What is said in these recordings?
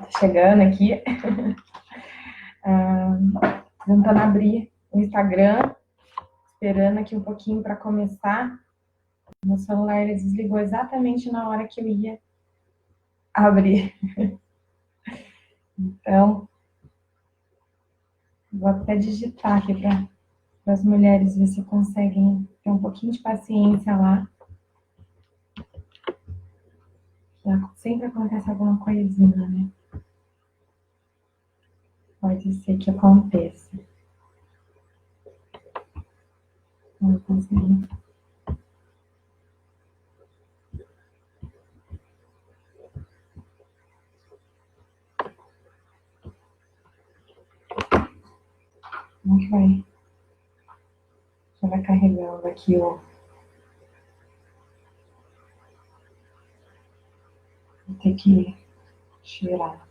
tá chegando aqui. Tentando abrir o Instagram, esperando aqui um pouquinho para começar. Meu celular ele desligou exatamente na hora que eu ia abrir. Então, vou até digitar aqui para as mulheres ver se conseguem ter um pouquinho de paciência lá. Sempre acontece alguma coisinha, né? Pode ser que aconteça. Não consegui. Como que vai? Já vai carregando aqui o... Vou ter que tirar.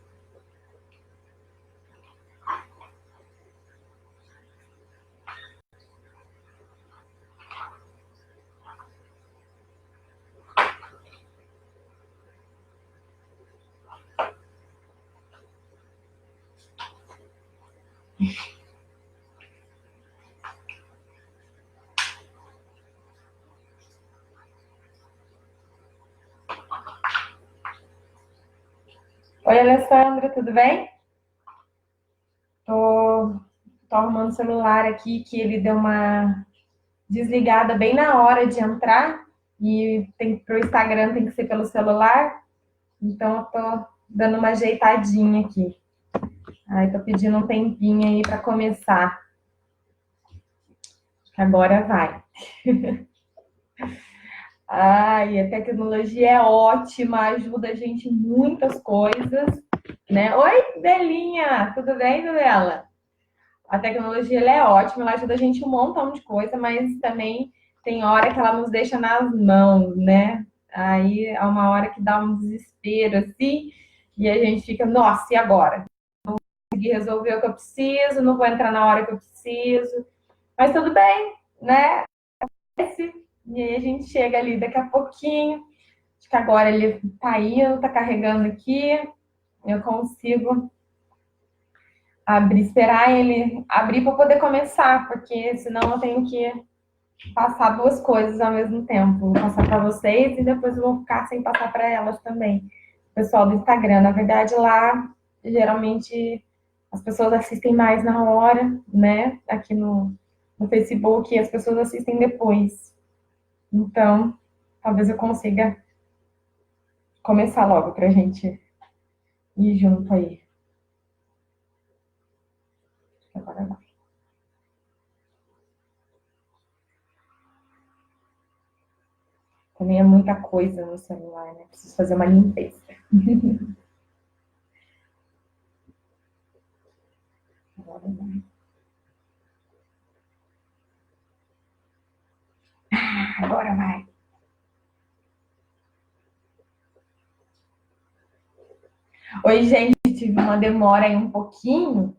Oi, Alessandra, tudo bem? Tô arrumando o celular aqui, que ele deu uma desligada bem na hora de entrar. E pro Instagram tem que ser pelo celular. Então, eu tô dando uma ajeitadinha aqui. Aí, tô pedindo um tempinho aí para começar. Agora vai. Ai, a tecnologia é ótima, ajuda a gente em muitas coisas, né? Oi, Belinha, tudo bem, Bela? A tecnologia ela é ótima, ela ajuda a gente um montão de coisa, mas também tem hora que ela nos deixa nas mãos, né? Aí há uma hora que dá um desespero assim, e a gente fica, nossa, e agora? Não vou conseguir resolver o que eu preciso, não vou entrar na hora que eu preciso, mas tudo bem, né? E aí a gente chega ali daqui a pouquinho, acho que agora ele tá indo, tá carregando aqui, eu consigo abrir, esperar ele abrir para poder começar, porque senão eu tenho que passar duas coisas ao mesmo tempo. Vou passar para vocês e depois eu vou ficar sem passar para elas também. O pessoal do Instagram, na verdade, lá geralmente as pessoas assistem mais na hora, né? Aqui no Facebook as pessoas assistem depois. Então, talvez eu consiga começar logo para a gente ir junto aí. Agora vai. Também é muita coisa no celular, né? Preciso fazer uma limpeza. Agora vai. Agora vai. Oi, gente, tive uma demora aí um pouquinho.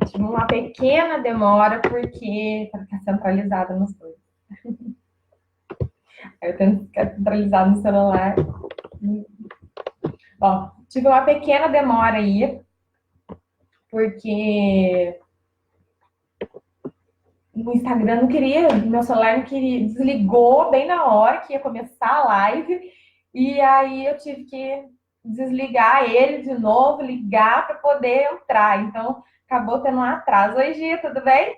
Tive uma pequena demora porque para ficar centralizada nos dois. Eu tenho que ficar centralizado no celular. Bom, tive uma pequena demora aí, porque no Instagram não queria, meu celular não queria, desligou bem na hora que ia começar a live, e aí eu tive que desligar ele de novo, ligar para poder entrar. Então, acabou tendo um atraso. Oi, Gia, tudo bem?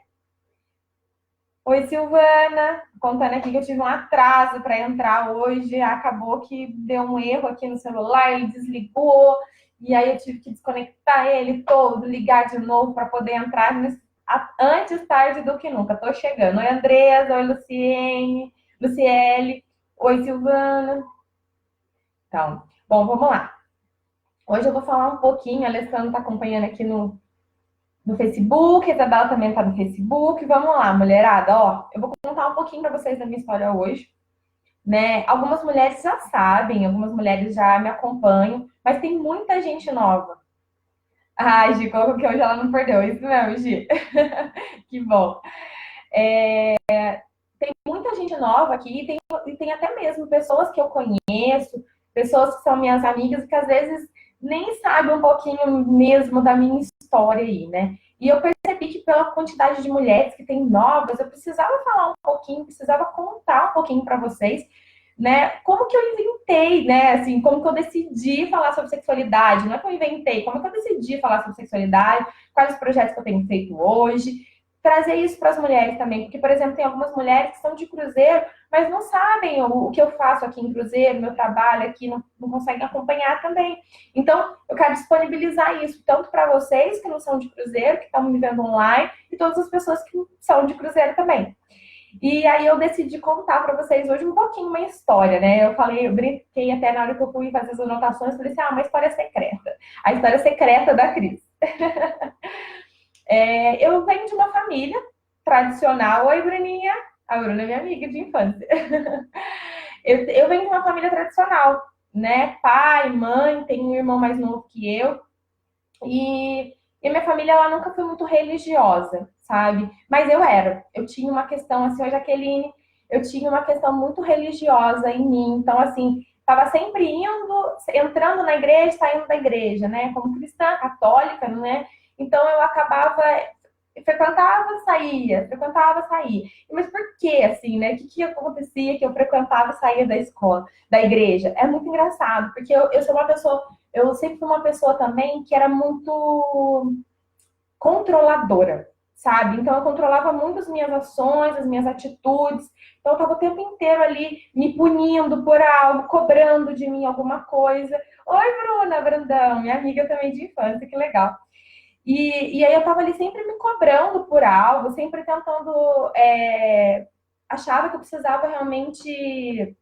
Oi, Silvana, contando aqui que eu tive um atraso para entrar hoje, acabou que deu um erro aqui no celular, ele desligou, e aí eu tive que desconectar ele todo, ligar de novo para poder entrar antes tarde do que nunca. Tô chegando. Oi, Andresa, oi, Luciele, oi, Silvana. Então, bom, vamos lá. Hoje eu vou falar um pouquinho, a Alessandra está acompanhando aqui no Facebook, a Isabela também está no Facebook. Vamos lá, mulherada, ó, eu vou contar um pouquinho para vocês da minha história hoje, né? Algumas mulheres já sabem, algumas mulheres já me acompanham, mas tem muita gente nova. Ah, Gi, como que hoje ela não perdeu, isso mesmo, Gi. Que bom. Tem muita gente nova aqui e tem até mesmo pessoas que eu conheço, pessoas que são minhas amigas que às vezes nem sabe um pouquinho mesmo da minha história aí, né? E eu percebi que pela quantidade de mulheres que tem novas, eu precisava falar um pouquinho, precisava contar um pouquinho para vocês, né? Como que eu inventei, né? Assim, como que eu decidi falar sobre sexualidade? Não é que eu inventei, como que eu decidi falar sobre sexualidade? Quais os projetos que eu tenho feito hoje? Trazer isso para as mulheres também, porque, por exemplo, tem algumas mulheres que são de cruzeiro, mas não sabem o que eu faço aqui em cruzeiro, meu trabalho aqui, não conseguem acompanhar também. Então, eu quero disponibilizar isso tanto para vocês que não são de cruzeiro, que estão me vendo online, e todas as pessoas que são de cruzeiro também. E aí eu decidi contar para vocês hoje um pouquinho uma história, né? Eu falei, eu brinquei até na hora que eu fui fazer as anotações, falei assim, uma história secreta. A história secreta da Cris. Eu venho de uma família tradicional. Oi, Bruninha. A Bruna é minha amiga de infância. Eu venho de uma família tradicional, né? Pai, mãe, tenho um irmão mais novo que eu. E minha família, ela nunca foi muito religiosa, sabe? Mas eu era. Eu tinha uma questão, assim, Jaqueline, eu tinha uma questão muito religiosa em mim. Então, assim, estava sempre entrando na igreja, saindo da igreja, né? Como cristã católica, né? Então, eu acabava frequentava, saía. Mas por que, assim, né? O que acontecia que eu frequentava e saía da escola, da igreja? É muito engraçado, porque eu sou uma pessoa, eu sempre fui uma pessoa também que era muito controladora, sabe? Então eu controlava muito as minhas ações, as minhas atitudes. Então eu estava o tempo inteiro ali me punindo por algo, cobrando de mim alguma coisa. Oi, Bruna, Brandão, minha amiga também de infância, que legal. E aí eu tava ali sempre me cobrando por algo, sempre tentando. Achava que eu precisava realmente,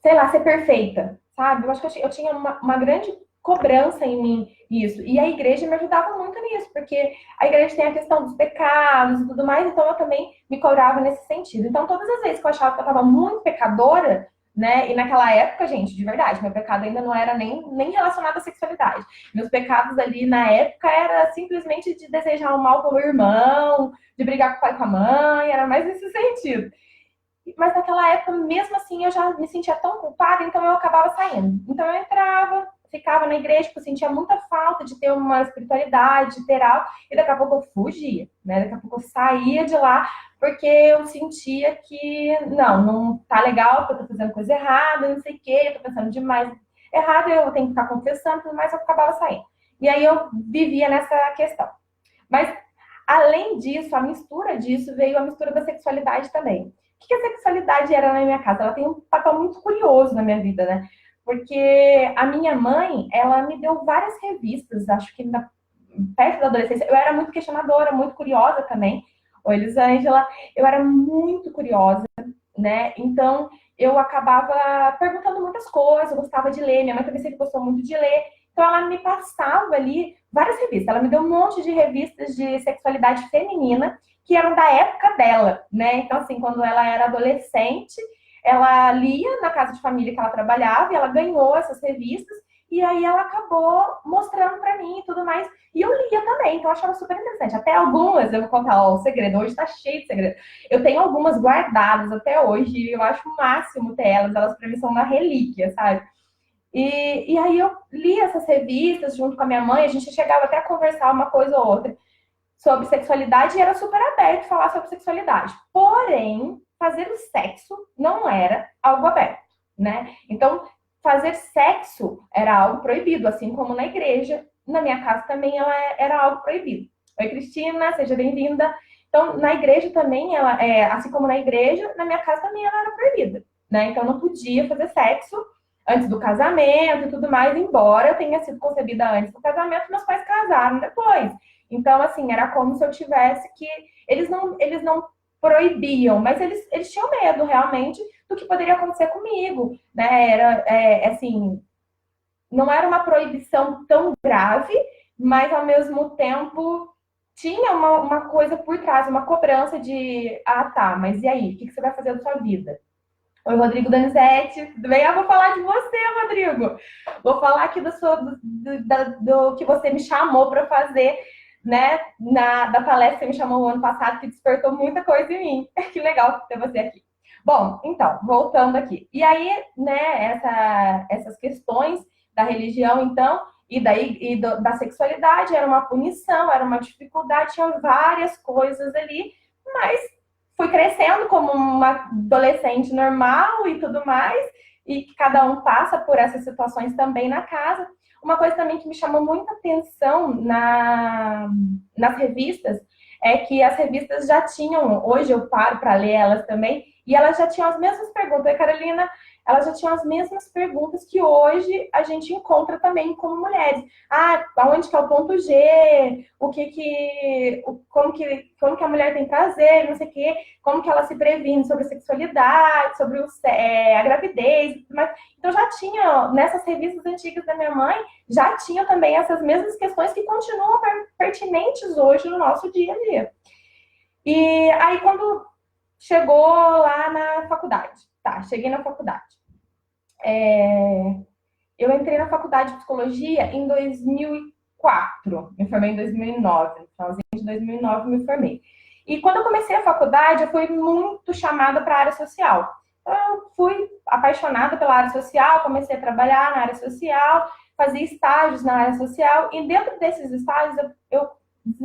sei lá, ser perfeita, sabe? Eu acho que eu tinha uma grande cobrança em mim nisso. E a igreja me ajudava muito nisso, porque a igreja tem a questão dos pecados e tudo mais, então eu também me cobrava nesse sentido. Então, todas as vezes que eu achava que eu estava muito pecadora, né? E naquela época, gente, de verdade, meu pecado ainda não era nem relacionado à sexualidade. Meus pecados ali na época era simplesmente de desejar o mal pelo irmão, de brigar com o pai e com a mãe, era mais nesse sentido. Mas naquela época, mesmo assim, eu já me sentia tão culpada, então eu acabava saindo. Então eu entrava, ficava na igreja, porque eu sentia muita falta de ter uma espiritualidade, de ter algo, e daqui a pouco eu fugia, né? Daqui a pouco eu saía de lá, porque eu sentia que, não tá legal, porque eu tô fazendo coisa errada, não sei o quê, eu tô pensando demais errado, eu tenho que ficar confessando, mas eu acabava saindo. E aí eu vivia nessa questão. Mas, além disso, a mistura disso veio a mistura da sexualidade também. O que a sexualidade era na minha casa? Ela tem um papel muito curioso na minha vida, né? Porque a minha mãe, ela me deu várias revistas, acho que perto da adolescência. Eu era muito questionadora, muito curiosa também. Oi, Elisângela. Eu era muito curiosa, né? Então, eu acabava perguntando muitas coisas, eu gostava de ler. Minha mãe também sempre gostou muito de ler. Então, ela me passava ali várias revistas. Ela me deu um monte de revistas de sexualidade feminina que eram da época dela, né? Então, assim, quando ela era adolescente, ela lia na casa de família que ela trabalhava e ela ganhou essas revistas e aí ela acabou mostrando para mim e tudo mais. E eu lia também, então eu achava super interessante. Até algumas, eu vou contar, ó, o segredo, hoje tá cheio de segredo. Eu tenho algumas guardadas até hoje, e eu acho o máximo ter elas para mim são uma relíquia, sabe? E aí eu li essas revistas junto com a minha mãe, a gente chegava até a conversar uma coisa ou outra sobre sexualidade e era super aberto falar sobre sexualidade. Porém, fazer o sexo não era algo aberto, né? Então, fazer sexo era algo proibido, assim como na igreja. Na minha casa também era algo proibido. Oi, Cristina, seja bem-vinda. Então, na igreja também, assim como na igreja, na minha casa também ela era proibida, né? Então, eu não podia fazer sexo antes do casamento e tudo mais, embora eu tenha sido concebida antes do casamento, meus pais casaram depois. Então, assim, era como se eu tivesse que. Eles não proibiam, mas eles tinham medo realmente do que poderia acontecer comigo, né? Assim, não era uma proibição tão grave, mas ao mesmo tempo tinha uma coisa por trás, uma cobrança de, tá, mas e aí? O que você vai fazer da sua vida? Oi, Rodrigo Donizete, tudo bem? Vou falar de você, Rodrigo. Vou falar aqui do que você me chamou para fazer, né? Da palestra que você me chamou o ano passado, que despertou muita coisa em mim. Que legal ter você aqui. Bom, então, voltando aqui. E aí, né, essas questões da religião, então, da sexualidade, era uma punição, era uma dificuldade, tinha várias coisas ali, mas fui crescendo como uma adolescente normal e tudo mais, e que cada um passa por essas situações também na casa. Uma coisa também que me chamou muita atenção nas revistas é que as revistas já tinham, hoje eu paro para ler elas também, e elas já tinham as mesmas perguntas. E, Carolina, elas já tinham as mesmas perguntas que hoje a gente encontra também como mulheres. Ah, aonde que é o ponto G? Como que a mulher tem prazer, não sei o quê, como que ela se previne sobre a sexualidade, sobre a gravidez, mas então já tinha, nessas revistas antigas da minha mãe, já tinha também essas mesmas questões que continuam pertinentes hoje no nosso dia a dia. E aí, quando chegou lá na faculdade, cheguei na faculdade. Eu entrei na faculdade de psicologia em 2004, me formei em 2009, no finalzinho de 2009 me formei. E quando eu comecei a faculdade, eu fui muito chamada para a área social. Eu fui apaixonada pela área social, comecei a trabalhar na área social, fazia estágios na área social, e dentro desses estágios eu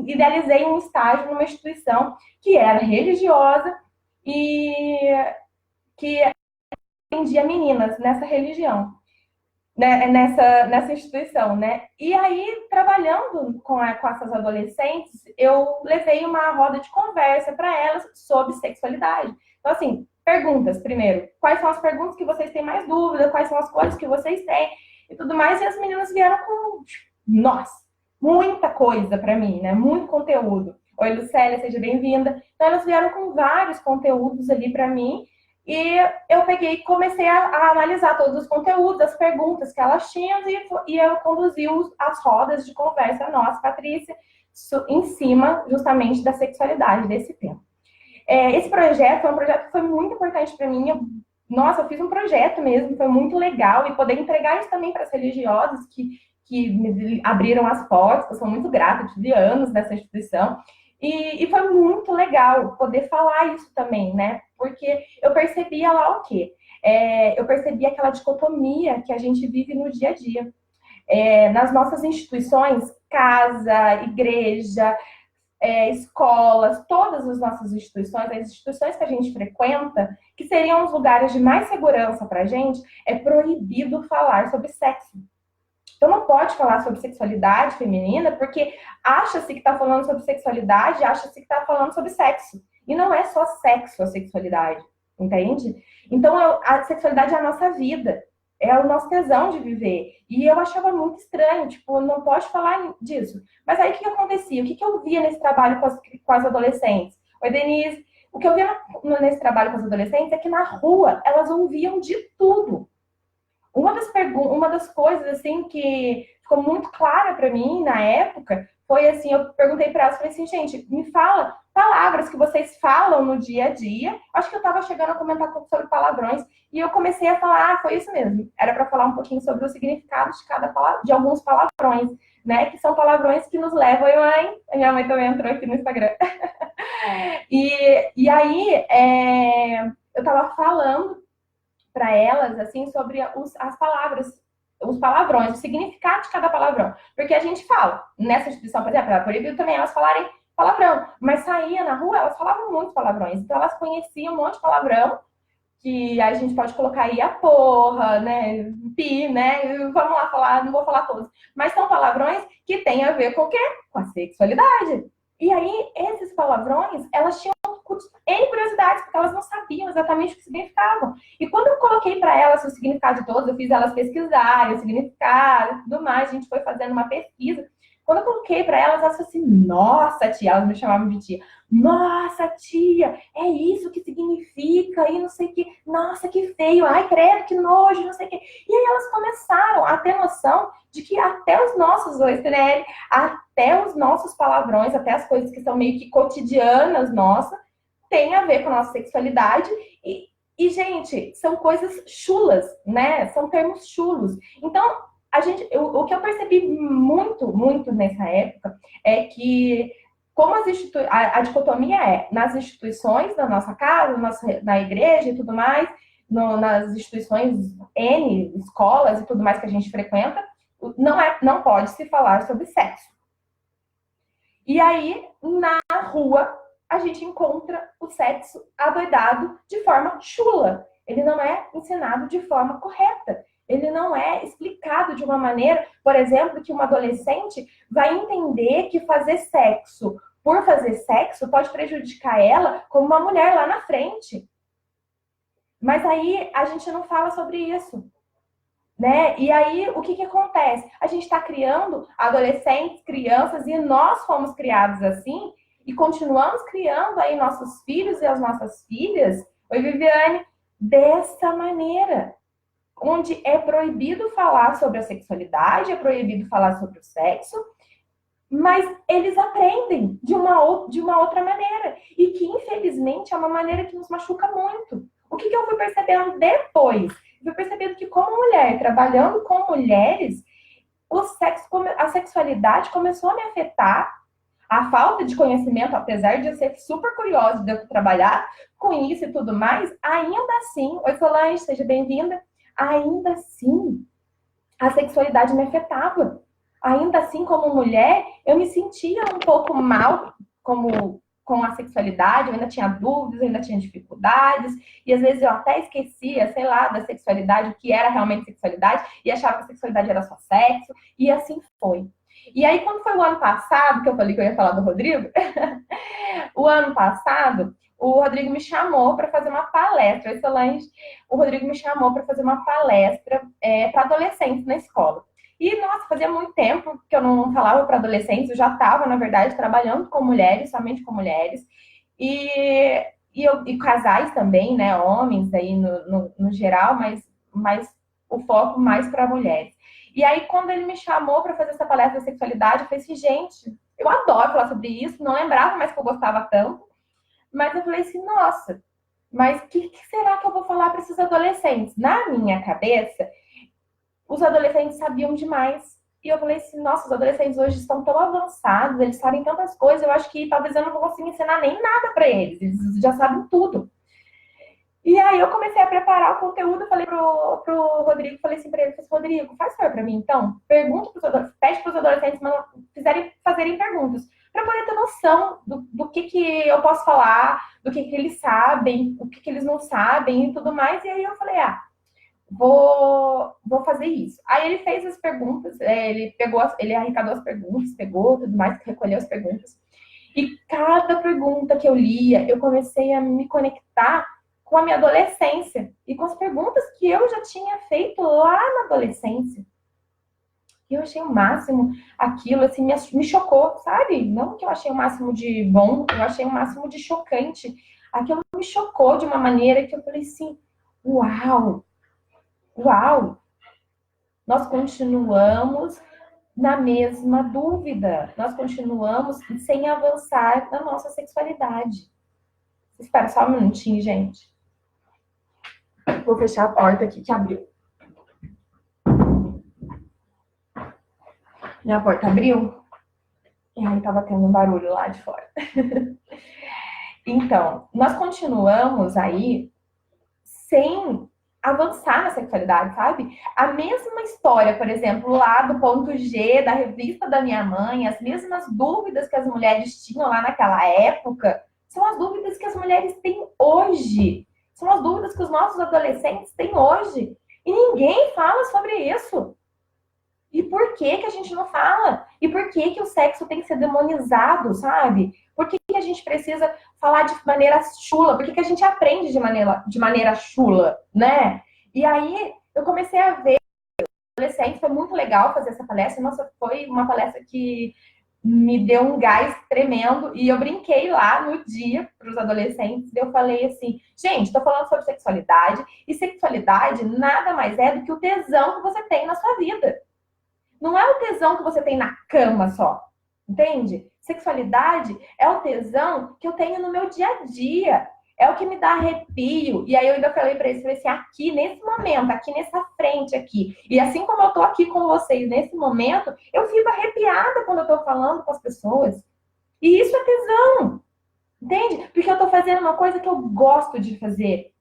idealizei um estágio numa instituição que era religiosa e que atendia meninas nessa religião, né, nessa instituição, né? E aí, trabalhando com essas adolescentes, eu levei uma roda de conversa para elas sobre sexualidade. Então, assim, perguntas, primeiro, quais são as perguntas que vocês têm mais dúvida, quais são as coisas que vocês têm e tudo mais, e as meninas vieram com, nossa, muita coisa para mim, né? Muito conteúdo. Oi, Lucélia, seja bem-vinda. Então, elas vieram com vários conteúdos ali para mim, e eu peguei e comecei a analisar todos os conteúdos, as perguntas que elas tinham, e eu conduzi as rodas de conversa nossa, Patrícia, em cima justamente da sexualidade, desse tema. Esse projeto foi um projeto que foi muito importante para mim. Eu fiz um projeto mesmo, foi muito legal, e poder entregar isso também para as religiosas que me abriram as portas, eu sou muito grata, tive anos nessa instituição. E foi muito legal poder falar isso também, né? Porque eu percebia lá o quê? Eu percebia aquela dicotomia que a gente vive no dia a dia. Nas nossas instituições, casa, igreja, escolas, todas as nossas instituições, as instituições que a gente frequenta, que seriam os lugares de mais segurança para a gente, é proibido falar sobre sexo. Então, não pode falar sobre sexualidade feminina, porque acha-se que está falando sobre sexualidade, acha-se que está falando sobre sexo. E não é só sexo a sexualidade, entende? Então, a sexualidade é a nossa vida, é o nosso tesão de viver. E eu achava muito estranho, tipo, não pode falar disso. Mas aí, o que acontecia? O que eu via nesse trabalho com as adolescentes? Oi, Denise. O que eu via nesse trabalho com as adolescentes é que na rua elas ouviam de tudo. Uma das coisas, assim, que ficou muito clara para mim na época foi, assim, eu perguntei para elas, falei assim, gente, me fala palavras que vocês falam no dia a dia. Acho que eu estava chegando a comentar sobre palavrões e eu comecei a falar, foi isso mesmo. Era para falar um pouquinho sobre o significado de alguns palavrões, né? Que são palavrões que nos levam... A minha mãe também entrou aqui no Instagram. E aí, eu estava falando para elas, assim, sobre as palavras, os palavrões, o significado de cada palavrão. Porque a gente fala, nessa instituição, por exemplo, era proibido também elas falarem palavrão, mas saía na rua, elas falavam muitos palavrões. Então, elas conheciam um monte de palavrão, que a gente pode colocar aí a porra, né, pi, né, vamos lá falar, não vou falar todos. Mas são palavrões que têm a ver com o quê? Com a sexualidade. E aí, esses palavrões, elas tinham N curiosidades, porque elas não sabiam exatamente o que significavam. E quando eu coloquei para elas o significado de todos, eu fiz elas pesquisarem o significado e tudo mais, a gente foi fazendo uma pesquisa. Quando eu coloquei para elas, elas falaram assim, nossa, tia, elas me chamavam de tia. Nossa, tia, é isso que significa, e não sei o que, nossa, que feio, ai, credo, que nojo, não sei o que. E aí elas começaram a ter noção de que até os nossos OSTNL, até os nossos palavrões, até as coisas que são meio que cotidianas nossas, tem a ver com a nossa sexualidade e, gente, são coisas chulas, né? São termos chulos. Então, o que eu percebi muito, muito nessa época é que, como a dicotomia nas instituições da nossa casa, na igreja e tudo mais, nas instituições N, escolas e tudo mais que a gente frequenta, não pode se falar sobre sexo. E aí, na rua, a gente encontra o sexo adoidado de forma chula. Ele não é ensinado de forma correta. Ele não é explicado de uma maneira, por exemplo, que uma adolescente vai entender que fazer sexo por fazer sexo pode prejudicar ela como uma mulher lá na frente. Mas aí a gente não fala sobre isso. Né? E aí, o que acontece? A gente está criando adolescentes, crianças, e nós fomos criados assim, e continuamos criando aí nossos filhos e as nossas filhas, oi Viviane, dessa maneira, onde é proibido falar sobre a sexualidade, é proibido falar sobre o sexo, mas eles aprendem de uma outra maneira, e que infelizmente é uma maneira que nos machuca muito. O que eu fui percebendo depois? Eu fui percebendo que como mulher, trabalhando com mulheres, a sexualidade começou a me afetar. A falta de conhecimento, apesar de eu ser super curiosa de eu trabalhar com isso e tudo mais, ainda assim, oi Solange, seja bem-vinda, ainda assim, a sexualidade me afetava. Ainda assim, como mulher, eu me sentia um pouco mal com a sexualidade, eu ainda tinha dúvidas, eu ainda tinha dificuldades, e às vezes eu até esquecia, sei lá, da sexualidade, o que era realmente sexualidade, e achava que a sexualidade era só sexo, e assim foi. E aí, quando foi o ano passado, que eu falei que eu ia falar do Rodrigo, o ano passado, o Rodrigo me chamou para fazer uma palestra, o Rodrigo me chamou para fazer uma palestra para adolescentes na escola. E, nossa, fazia muito tempo que eu não falava para adolescentes, eu já estava, na verdade, trabalhando com mulheres, somente com mulheres, e casais também, né, homens aí no geral, mas o foco mais para mulheres. E aí, quando ele me chamou para fazer essa palestra de sexualidade, eu falei assim, gente, eu adoro falar sobre isso, não lembrava mais que eu gostava tanto, mas eu falei assim, nossa, mas o que será que eu vou falar para esses adolescentes? Na minha cabeça, os adolescentes sabiam demais. E eu falei assim, nossa, os adolescentes hoje estão tão avançados, eles sabem tantas coisas, eu acho que talvez eu não vou conseguir ensinar nem nada para eles, eles já sabem tudo. E aí eu comecei a preparar o conteúdo, falei pro Rodrigo, falei assim para ele, Rodrigo, faz favor para mim então, pede para os adolescentes fazerem perguntas, para poder ter noção do que eu posso falar, do que eles sabem, o que eles não sabem e tudo mais. E aí eu falei, vou fazer isso. Aí ele fez as perguntas, ele arrecadou as perguntas, pegou tudo mais, recolheu as perguntas. E cada pergunta que eu lia, eu comecei a me conectar com a minha adolescência e com as perguntas que eu já tinha feito lá na adolescência. E eu achei o máximo aquilo, assim, me chocou, sabe? Não que eu achei o máximo de bom, eu achei o máximo de chocante. Aquilo me chocou de uma maneira que eu falei assim, uau! Nós continuamos na mesma dúvida, nós continuamos sem avançar na nossa sexualidade. Espera só um minutinho, gente. Vou fechar a porta aqui que abriu. Minha porta abriu e aí tava tendo um barulho lá de fora. Então, nós continuamos aí sem avançar na sexualidade, sabe? A mesma história, por exemplo, lá do ponto G, da revista da minha mãe, as mesmas dúvidas que as mulheres tinham lá naquela época, são as dúvidas que as mulheres têm hoje. São as dúvidas que os nossos adolescentes têm hoje. E ninguém fala sobre isso. E por que a gente não fala? E por que o sexo tem que ser demonizado, sabe? Por que a gente precisa falar de maneira chula? Por que a gente aprende de maneira chula, né? E aí eu comecei a ver adolescente, foi muito legal fazer essa palestra. Nossa, foi uma palestra que me deu um gás tremendo. E eu brinquei lá no dia para os adolescentes. E eu falei assim, gente, estou falando sobre sexualidade. E sexualidade nada mais é do que o tesão que você tem na sua vida. Não é o tesão que você tem na cama só, entende? Sexualidade é o tesão que eu tenho no meu dia a dia. É o que me dá arrepio. E aí eu ainda falei pra eles, falei assim, aqui nesse momento, aqui nessa frente aqui. E assim como eu tô aqui com vocês nesse momento, eu fico arrepiada quando eu tô falando com as pessoas. E isso é tesão, entende? Porque eu tô fazendo uma coisa que eu gosto de fazer.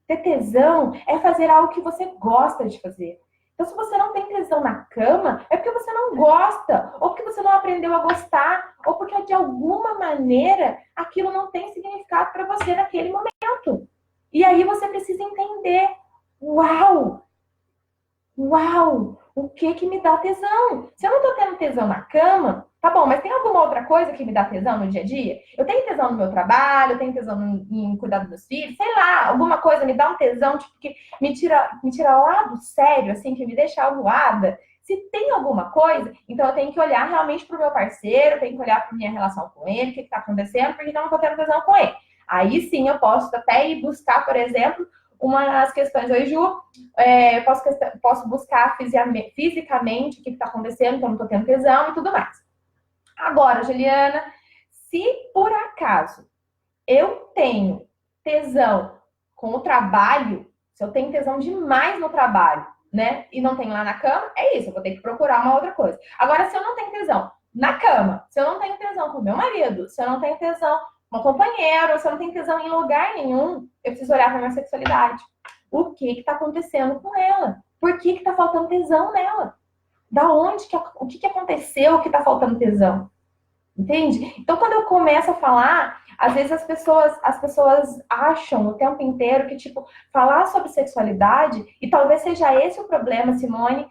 Ter tesão é fazer algo que você gosta de fazer. Então, se você não tem tesão na cama, é porque você não gosta, ou porque você não aprendeu a gostar, ou porque de alguma maneira aquilo não tem significado para você naquele momento. E aí você precisa entender: uau! Uau! O que que me dá tesão? Se eu não tô tendo tesão na cama, tá bom, mas tem alguma outra coisa que me dá tesão no dia a dia? Eu tenho tesão no meu trabalho, eu tenho tesão em cuidar dos meus filhos, sei lá, alguma coisa me dá um tesão, tipo, que me tira lá do sério, assim, que me deixa avoada. Se tem alguma coisa, então eu tenho que olhar realmente pro meu parceiro, eu tenho que olhar pra minha relação com ele, o que que tá acontecendo, porque eu não tô tendo tesão com ele. Aí sim eu posso até ir buscar, por exemplo, umas questões. Oi, Ju, posso buscar fisicamente o que está acontecendo, que eu não estou tendo tesão e tudo mais. Agora, Juliana, se por acaso eu tenho tesão com o trabalho, se eu tenho tesão demais no trabalho, né, e não tenho lá na cama, é isso, eu vou ter que procurar uma outra coisa. Agora, se eu não tenho tesão na cama, se eu não tenho tesão com o meu marido, se eu não tenho tesão com o companheiro, se eu não tenho tesão em lugar nenhum, eu preciso olhar para minha sexualidade. O que está acontecendo com ela? Por que está faltando tesão nela? Da onde? O que aconteceu que está faltando tesão? Entende? Então, quando eu começo a falar, às vezes as pessoas acham o tempo inteiro que, tipo, falar sobre sexualidade, e talvez seja esse o problema, Simone,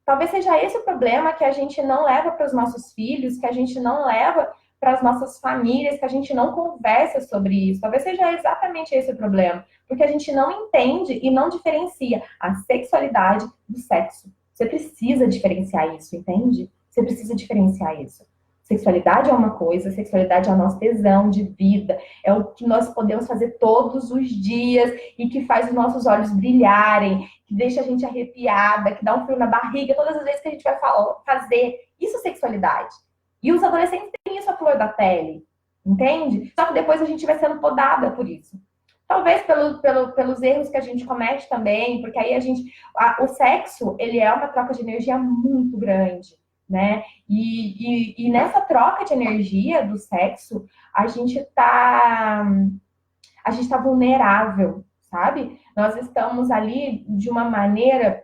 talvez seja esse o problema que a gente não leva para os nossos filhos, que a gente não leva para as nossas famílias, que a gente não conversa sobre isso. Talvez seja exatamente esse o problema, porque a gente não entende e não diferencia a sexualidade do sexo. Você precisa diferenciar isso, entende? Você precisa diferenciar isso. Sexualidade é uma coisa, sexualidade é a nossa tesão de vida, é o que nós podemos fazer todos os dias e que faz os nossos olhos brilharem, que deixa a gente arrepiada, que dá um frio na barriga todas as vezes que a gente vai fazer. Isso é sexualidade. E os adolescentes têm isso à flor da pele, entende? Só que depois a gente vai sendo podada por isso. Talvez pelos erros que a gente comete também, porque aí o sexo, ele é uma troca de energia muito grande, né? E nessa troca de energia do sexo, a gente tá vulnerável, sabe? Nós estamos ali de uma maneira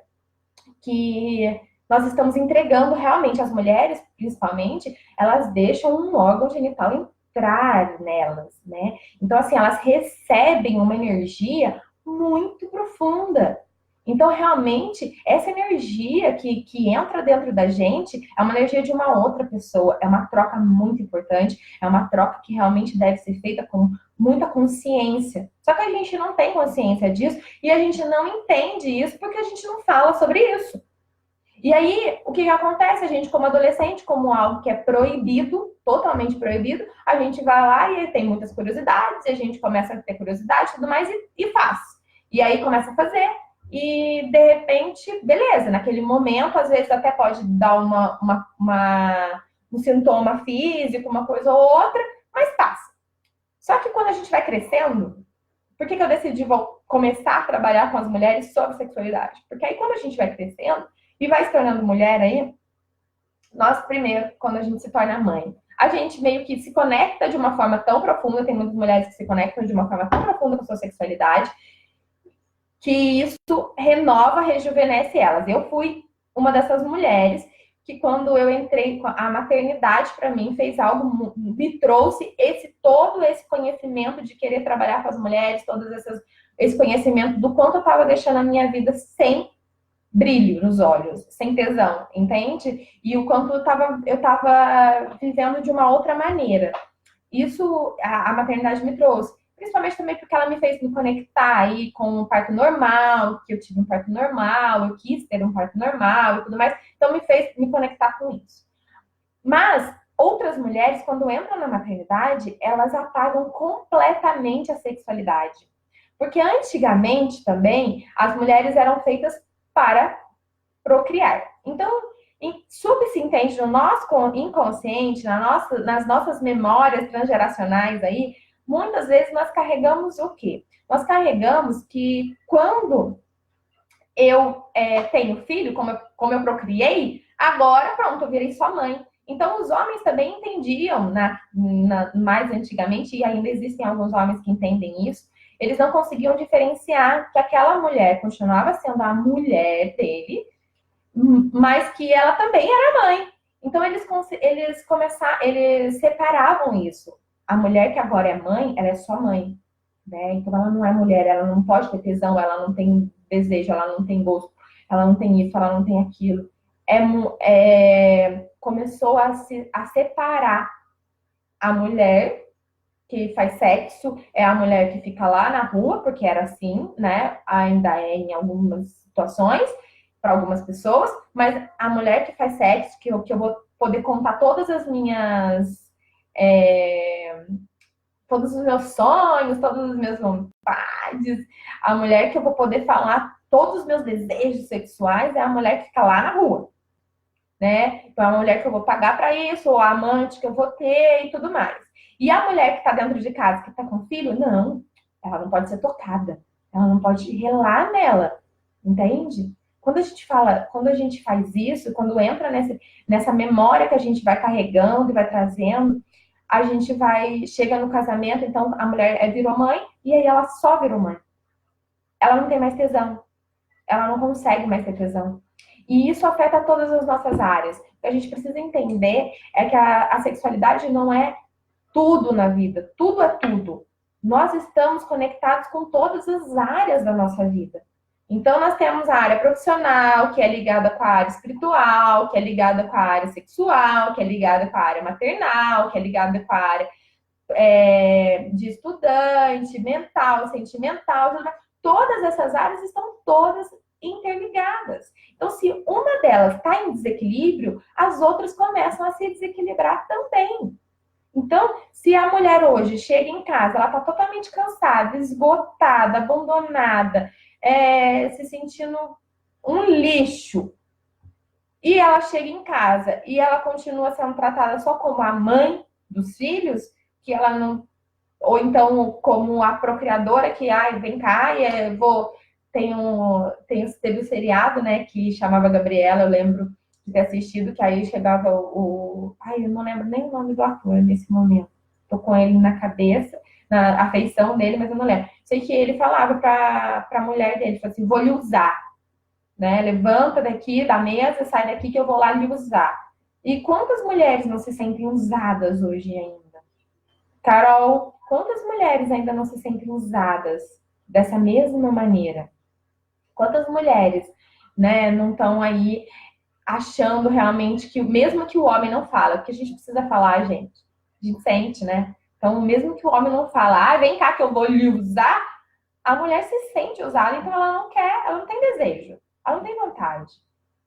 que nós estamos entregando realmente, as mulheres, principalmente, elas deixam um órgão genital entrar nelas, né? Então, assim, elas recebem uma energia muito profunda. Então, realmente, essa energia que entra dentro da gente é uma energia de uma outra pessoa, é uma troca muito importante, é uma troca que realmente deve ser feita com muita consciência. Só que a gente não tem consciência disso e a gente não entende isso porque a gente não fala sobre isso. E aí, o que acontece? A gente, como adolescente, como algo que é proibido, totalmente proibido, a gente vai lá e tem muitas curiosidades, e a gente começa a ter curiosidade e tudo mais e faz. E aí começa a fazer, e de repente, beleza, naquele momento, às vezes até pode dar um sintoma físico, uma coisa ou outra, mas passa. Só que quando a gente vai crescendo, por que eu decidi começar a trabalhar com as mulheres sobre sexualidade? Porque aí quando a gente vai crescendo, e vai se tornando mulher aí, nós primeiro, quando a gente se torna mãe, a gente meio que se conecta de uma forma tão profunda, tem muitas mulheres que se conectam de uma forma tão profunda com a sua sexualidade, que isso renova, rejuvenesce elas. Eu fui uma dessas mulheres que quando eu entrei, a maternidade para mim fez algo, me trouxe todo esse conhecimento de querer trabalhar com as mulheres, esse conhecimento do quanto eu estava deixando a minha vida sem brilho nos olhos, sem tesão, entende? E o quanto eu tava vivendo de uma outra maneira. Isso a maternidade me trouxe. Principalmente também porque ela me fez me conectar aí com o parto normal, que eu tive um parto normal, eu quis ter um parto normal e tudo mais. Então me fez me conectar com isso. Mas outras mulheres, quando entram na maternidade, elas apagam completamente a sexualidade. Porque antigamente também as mulheres eram feitas para procriar. Então, subsintente no nosso inconsciente, nas nossas memórias transgeracionais aí, muitas vezes nós carregamos o quê? Nós carregamos que quando eu tenho filho, como eu procriei, agora pronto, eu virei sua mãe. Então, os homens também entendiam, mais antigamente, e ainda existem alguns homens que entendem isso, Eles não conseguiam diferenciar que aquela mulher continuava sendo a mulher dele, mas que ela também era mãe. Então eles separavam isso. A mulher que agora é mãe, ela é só mãe, né? Então ela não é mulher, ela não pode ter tesão, ela não tem desejo, ela não tem gosto, ela não tem isso, ela não tem aquilo. Começou a separar a mulher que faz sexo, é a mulher que fica lá na rua, porque era assim, né? Ainda é em algumas situações, para algumas pessoas, mas a mulher que faz sexo, que eu vou poder contar todas as minhas. Todos os meus sonhos, todas as minhas vontades, a mulher que eu vou poder falar todos os meus desejos sexuais é a mulher que fica lá na rua, né? Então, é a mulher que eu vou pagar para isso, ou a amante que eu vou ter e tudo mais. E a mulher que está dentro de casa, que está com filho, não, ela não pode ser tocada, ela não pode relar nela, entende? Quando a gente fala, quando a gente faz isso, quando entra nessa memória que a gente vai carregando e vai trazendo, a gente chega no casamento, então a mulher virou mãe, e aí ela só virou mãe. Ela não tem mais tesão, ela não consegue mais ter tesão. E isso afeta todas as nossas áreas. O que a gente precisa entender é que a sexualidade não é tudo na vida, tudo é tudo. Nós estamos conectados com todas as áreas da nossa vida. Então, nós temos a área profissional, que é ligada com a área espiritual, que é ligada com a área sexual, que é ligada com a área maternal, que é ligada com a área de estudante, mental, sentimental. Todas essas áreas estão todas interligadas. Então, se uma delas está em desequilíbrio, as outras começam a se desequilibrar também. Então, se a mulher hoje chega em casa, ela está totalmente cansada, esgotada, abandonada, se sentindo um lixo, e ela chega em casa e ela continua sendo tratada só como a mãe dos filhos, que ela não... Ou então como a procriadora que, vem cá, e teve um seriado, né, que chamava Gabriela, eu lembro de ter assistido, que aí chegava eu não lembro nem o nome do ator nesse momento. Tô com ele na cabeça, na afeição dele, mas eu não lembro. Sei que ele falava para a mulher dele, falou assim, vou lhe usar, né? Levanta daqui da mesa, sai daqui que eu vou lá lhe usar. E quantas mulheres não se sentem usadas hoje ainda? Carol, quantas mulheres ainda não se sentem usadas dessa mesma maneira? Quantas mulheres, né, não estão aí achando realmente que, mesmo que o homem não fala, porque a gente precisa falar, gente, a gente sente, né? Então, mesmo que o homem não fala, vem cá que eu vou lhe usar, a mulher se sente usada, então ela não quer, ela não tem desejo, ela não tem vontade,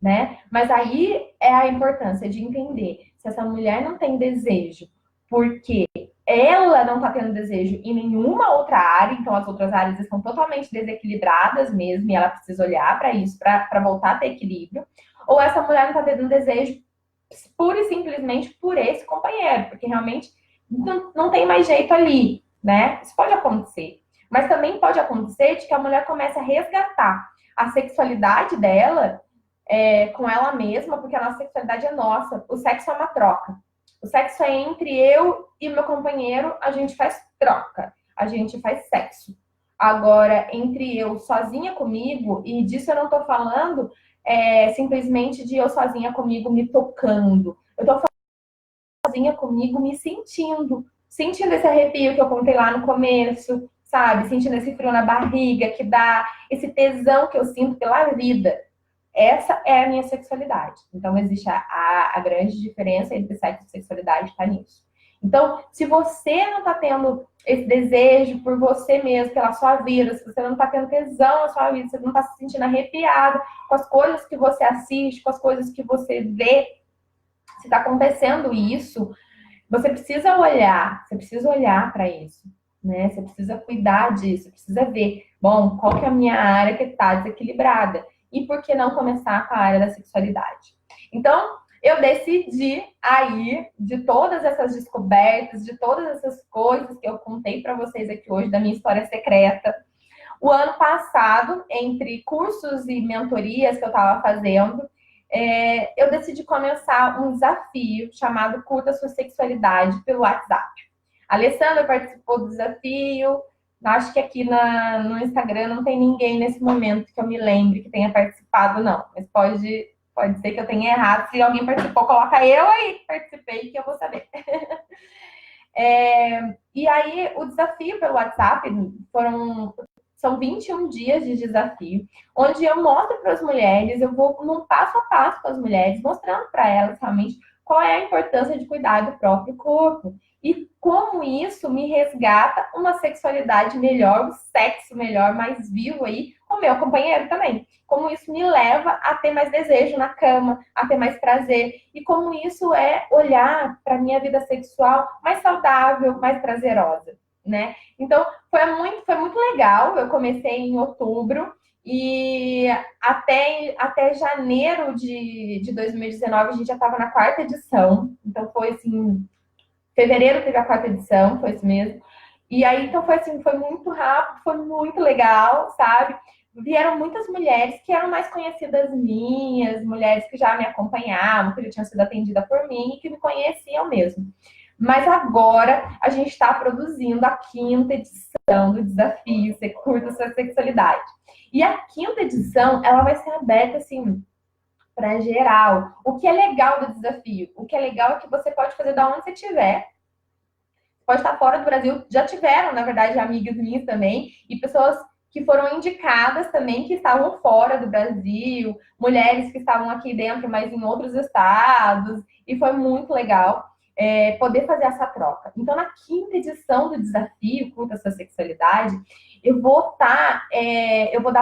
né? Mas aí é a importância de entender se essa mulher não tem desejo, porque ela não está tendo desejo em nenhuma outra área, então as outras áreas estão totalmente desequilibradas mesmo, e ela precisa olhar para isso, para voltar a ter equilíbrio, ou essa mulher não está tendo desejo pura e simplesmente por esse companheiro, porque realmente não tem mais jeito ali, né? Isso pode acontecer. Mas também pode acontecer de que a mulher comece a resgatar a sexualidade dela com ela mesma, porque a nossa sexualidade é nossa. O sexo é uma troca. O sexo é entre eu e meu companheiro, a gente faz troca, a gente faz sexo. Agora, entre eu sozinha comigo, e disso eu não tô falando simplesmente de eu sozinha comigo me tocando. Eu tô falando sozinha comigo me sentindo esse arrepio que eu contei lá no começo, sabe? Sentindo esse frio na barriga que dá, esse tesão que eu sinto pela vida. Essa é a minha sexualidade. Então, existe a grande diferença entre sexo e sexualidade, está nisso. Então, se você não está tendo esse desejo por você mesmo, pela sua vida, se você não está tendo tesão na sua vida, se você não está se sentindo arrepiado com as coisas que você assiste, com as coisas que você vê, se está acontecendo isso, você precisa olhar para isso, né? Você precisa cuidar disso, você precisa ver, bom, qual que é a minha área que está desequilibrada? E por que não começar com a área da sexualidade? Então, eu decidi aí, de todas essas descobertas, de todas essas coisas que eu contei para vocês aqui hoje, da minha história secreta, o ano passado, entre cursos e mentorias que eu estava fazendo, eu decidi começar um desafio chamado Curta Sua Sexualidade pelo WhatsApp. A Alessandra participou do desafio, Acho que aqui no Instagram não tem ninguém nesse momento que eu me lembre que tenha participado, não. Mas pode ser que eu tenha errado. Se alguém participou, coloca eu aí que participei que eu vou saber. E aí, o desafio pelo WhatsApp são 21 dias de desafio, onde eu mostro para as mulheres, eu vou num passo a passo com as mulheres, mostrando para elas realmente qual é a importância de cuidar do próprio corpo e como isso me resgata uma sexualidade melhor, um sexo melhor, mais vivo aí, com o meu companheiro também. Como isso me leva a ter mais desejo na cama, a ter mais prazer, e como isso é olhar para a minha vida sexual mais saudável, mais prazerosa, né? Então, foi muito legal. Eu comecei em outubro e até janeiro de 2019 a gente já estava na quarta edição. Então, foi assim, fevereiro teve a quarta edição, foi isso mesmo. E aí, então foi assim, foi muito rápido, foi muito legal, sabe? Vieram muitas mulheres que eram mais conhecidas minhas, mulheres que já me acompanhavam, que já tinham sido atendidas por mim e que me conheciam mesmo. Mas agora a gente está produzindo a quinta edição do desafio Você Curta Sua Sexualidade. E a quinta edição, ela vai ser aberta assim para geral. O que é legal do desafio? O que é legal é que você pode fazer da onde você estiver. Pode estar fora do Brasil. Já tiveram, na verdade, amigas minhas também, e pessoas que foram indicadas também, que estavam fora do Brasil, mulheres que estavam aqui dentro, mas em outros estados, e foi muito legal poder fazer essa troca. Então, na quinta edição do desafio Curta Sua Sexualidade, eu vou dar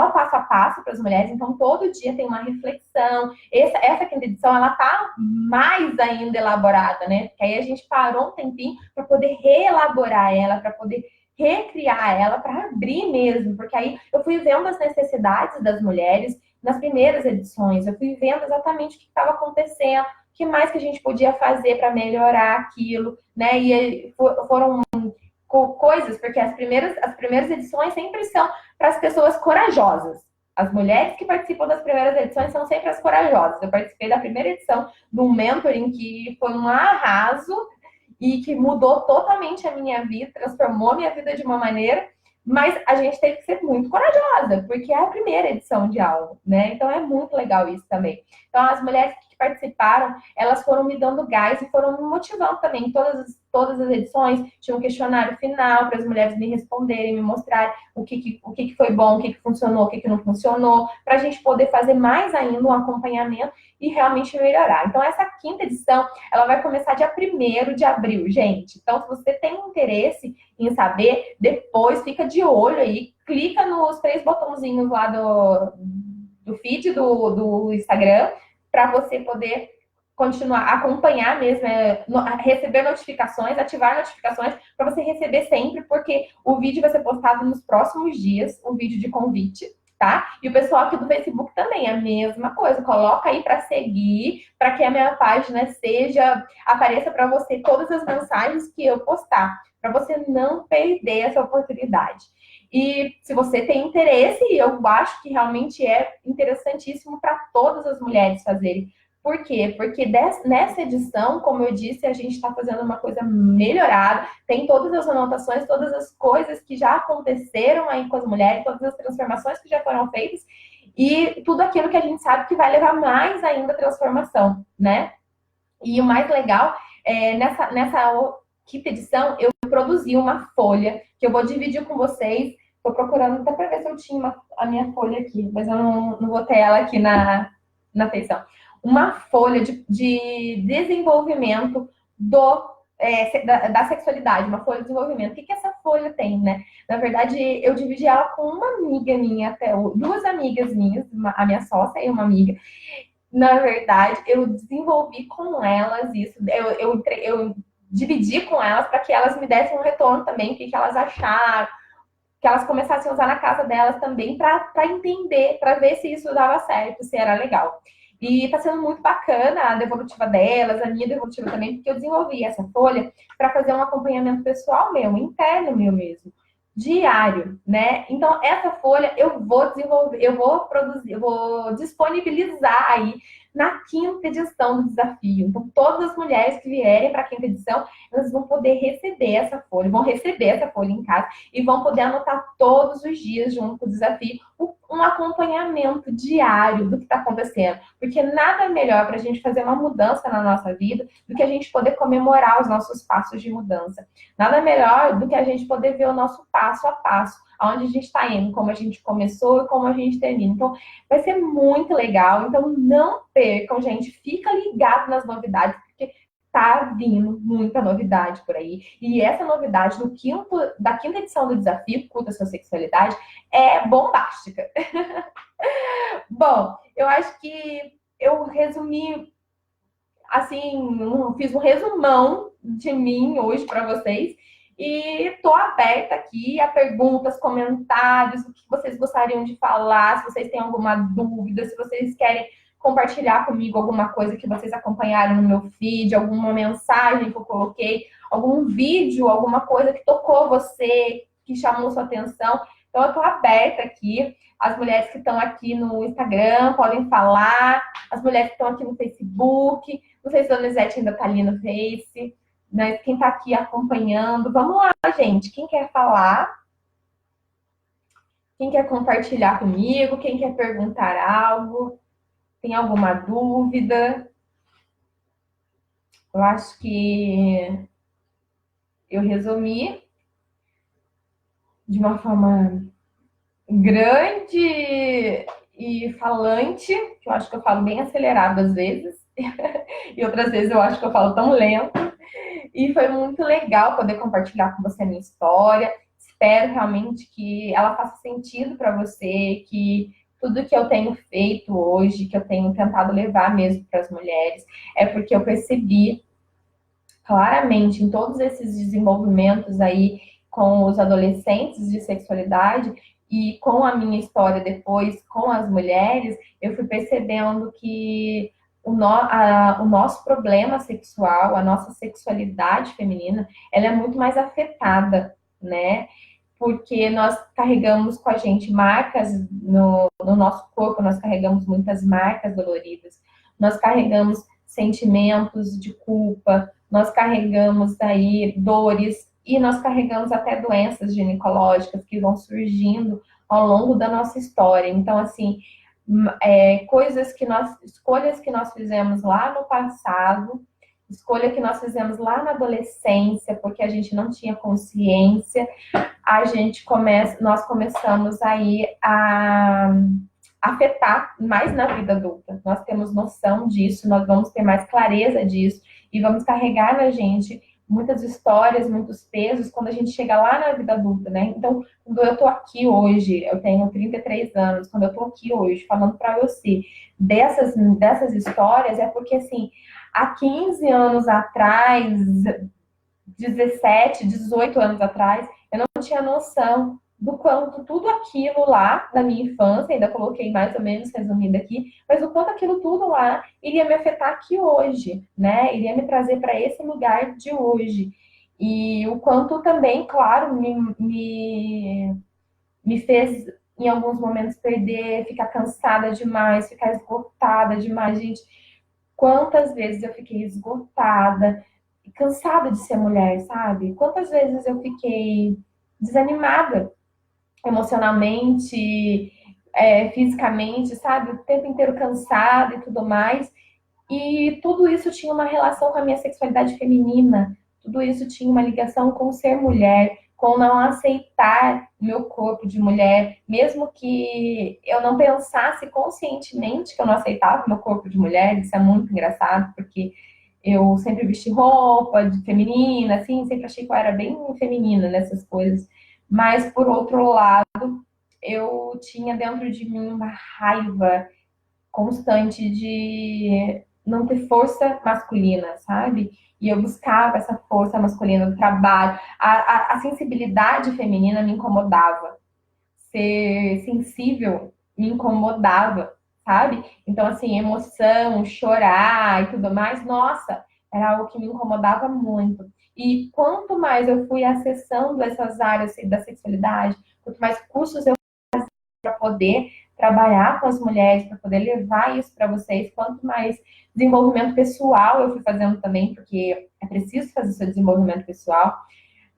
o passo a passo para as mulheres. Então, todo dia tem uma reflexão. Essa quinta edição, ela tá mais ainda elaborada, né? Porque aí a gente parou um tempinho para poder reelaborar ela, para poder recriar ela, para abrir mesmo. Porque aí eu fui vendo as necessidades das mulheres nas primeiras edições. Eu fui vendo exatamente o que estava acontecendo, o que mais que a gente podia fazer para melhorar aquilo, né? E foram coisas, porque as primeiras edições sempre são para as pessoas corajosas. As mulheres que participam das primeiras edições são sempre as corajosas. Eu participei da primeira edição do mentoring, que foi um arraso e que mudou totalmente a minha vida, transformou a minha vida de uma maneira, mas a gente teve que ser muito corajosa, porque é a primeira edição de algo, né? Então é muito legal isso também. Então as mulheres que participaram, elas foram me dando gás e foram me motivando também. Todas as edições tinha um questionário final para as mulheres me responderem, me mostrarem o que foi bom, o que funcionou, o que não funcionou, para a gente poder fazer mais ainda um acompanhamento e realmente melhorar. Então essa quinta edição, ela vai começar dia 1º de abril, gente. Então se você tem interesse em saber, depois fica de olho aí, clica nos 3 botãozinhos lá do feed do Instagram, para você poder continuar, acompanhar mesmo, receber notificações, ativar notificações, para você receber sempre, porque o vídeo vai ser postado nos próximos dias, um vídeo de convite, tá? E o pessoal aqui do Facebook também, a mesma coisa, coloca aí para seguir, para que a minha página apareça para você todas as mensagens que eu postar, para você não perder essa oportunidade. E se você tem interesse, eu acho que realmente é interessantíssimo para todas as mulheres fazerem. Por quê? Porque nessa edição, como eu disse, a gente está fazendo uma coisa melhorada, tem todas as anotações, todas as coisas que já aconteceram aí com as mulheres, todas as transformações que já foram feitas, e tudo aquilo que a gente sabe que vai levar mais ainda à transformação, né? E o mais legal, nessa quinta edição, eu produzi uma folha que eu vou dividir com vocês. Estou procurando até para ver se eu tinha a minha folha aqui, mas eu não vou ter ela aqui na feição. Uma folha de desenvolvimento da sexualidade, uma folha de desenvolvimento. O que essa folha tem, né? Na verdade, eu dividi ela com uma amiga minha, duas amigas minhas, a minha sócia e uma amiga. Na verdade, eu desenvolvi com elas isso, eu dividi com elas para que elas me dessem um retorno também, o que elas acharam, que elas começassem a usar na casa delas também, para entender, para ver se isso dava certo, se era legal. E tá sendo muito bacana a devolutiva delas, a minha devolutiva também, porque eu desenvolvi essa folha para fazer um acompanhamento pessoal meu, interno meu mesmo. diário, né? Então, essa folha eu vou desenvolver, eu vou produzir, eu vou disponibilizar aí na quinta edição do desafio. Então, todas as mulheres que vierem para a quinta edição, elas vão poder receber essa folha, vão receber essa folha em casa e vão poder anotar todos os dias, junto com o desafio, um acompanhamento diário do que está acontecendo. Porque nada melhor para a gente fazer uma mudança na nossa vida do que a gente poder comemorar os nossos passos de mudança. Nada melhor do que a gente poder ver o nosso passo a passo, aonde a gente está indo, como a gente começou e como a gente termina. Então, vai ser muito legal. Então, não percam, gente. Fica ligado nas novidades, porque tá vindo muita novidade por aí. E essa novidade da quinta edição do desafio, Curta Sua Sexualidade, é bombástica. Bom, eu acho que eu resumi, assim, fiz um resumão de mim hoje para vocês. E estou aberta aqui a perguntas, comentários, o que vocês gostariam de falar, se vocês têm alguma dúvida, se vocês querem compartilhar comigo alguma coisa que vocês acompanharam no meu feed, alguma mensagem que eu coloquei, algum vídeo, alguma coisa que tocou você, que chamou sua atenção. Então, eu estou aberta aqui. As mulheres que estão aqui no Instagram podem falar, as mulheres que estão aqui no Facebook. Não sei se a Donizete ainda está ali no Face, mas quem está aqui acompanhando, vamos lá, gente. Quem quer falar? Quem quer compartilhar comigo? Quem quer perguntar algo? Tem alguma dúvida? Eu acho que eu resumi de uma forma grande e falante, que eu acho que eu falo bem acelerado às vezes, e outras vezes eu acho que eu falo tão lento. E foi muito legal poder compartilhar com você a minha história. Espero realmente que ela faça sentido para você, que tudo que eu tenho feito hoje, que eu tenho tentado levar mesmo para as mulheres, é porque eu percebi claramente em todos esses desenvolvimentos aí com os adolescentes de sexualidade e com a minha história depois com as mulheres, eu fui percebendo que o nosso problema sexual, a nossa sexualidade feminina, ela é muito mais afetada, né? Porque nós carregamos com a gente marcas no nosso corpo, nós carregamos muitas marcas doloridas, nós carregamos sentimentos de culpa, nós carregamos aí dores e nós carregamos até doenças ginecológicas que vão surgindo ao longo da nossa história. Então, assim, escolhas que nós fizemos lá no passado, escolha que nós fizemos lá na adolescência, porque a gente não tinha consciência, nós começamos aí a afetar mais na vida adulta. Nós temos noção disso, nós vamos ter mais clareza disso e vamos carregar na gente muitas histórias, muitos pesos quando a gente chega lá na vida adulta, né? Então, quando eu tô aqui hoje, eu tenho 33 anos, quando eu tô aqui hoje falando para você dessas histórias, é porque, assim, há 15 anos atrás, 17, 18 anos atrás, eu não tinha noção do quanto tudo aquilo lá da minha infância, ainda coloquei mais ou menos resumindo aqui, mas o quanto aquilo tudo lá iria me afetar aqui hoje, né? Iria me trazer para esse lugar de hoje. E o quanto também, claro, me fez em alguns momentos perder, ficar cansada demais, ficar esgotada demais. Gente, quantas vezes eu fiquei esgotada, cansada de ser mulher, sabe? Quantas vezes eu fiquei desanimada emocionalmente, fisicamente, sabe? O tempo inteiro cansada e tudo mais. E tudo isso tinha uma relação com a minha sexualidade feminina. Tudo isso tinha uma ligação com ser mulher, com não aceitar o meu corpo de mulher, mesmo que eu não pensasse conscientemente que eu não aceitava o meu corpo de mulher. Isso é muito engraçado, porque eu sempre vesti roupa de feminina, assim, sempre achei que eu era bem feminina nessas coisas. Mas, por outro lado, eu tinha dentro de mim uma raiva constante de não ter força masculina, sabe? E eu buscava essa força masculina do trabalho. A sensibilidade feminina me incomodava. Ser sensível me incomodava, sabe? Então, assim, emoção, chorar e tudo mais, nossa, era algo que me incomodava muito. E quanto mais eu fui acessando essas áreas da sexualidade, quanto mais cursos eu para poder trabalhar com as mulheres, para poder levar isso para vocês, quanto mais desenvolvimento pessoal eu fui fazendo também, porque é preciso fazer seu desenvolvimento pessoal,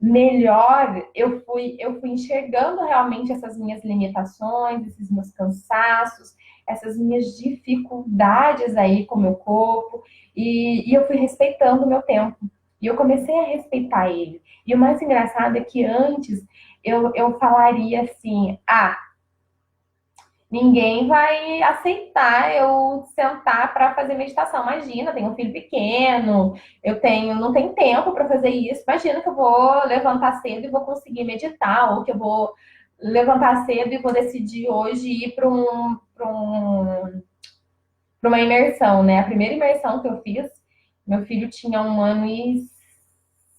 melhor eu fui enxergando realmente essas minhas limitações, esses meus cansaços, essas minhas dificuldades aí com o meu corpo, e eu fui respeitando o meu tempo. E eu comecei a respeitar ele. E o mais engraçado é que antes eu falaria assim, ninguém vai aceitar eu sentar para fazer meditação. Imagina, tenho um filho pequeno, não tenho tempo para fazer isso. Imagina que eu vou levantar cedo e vou conseguir meditar, ou que eu vou levantar cedo e vou decidir hoje ir para uma imersão, né? A primeira imersão que eu fiz, meu filho tinha 1 ano e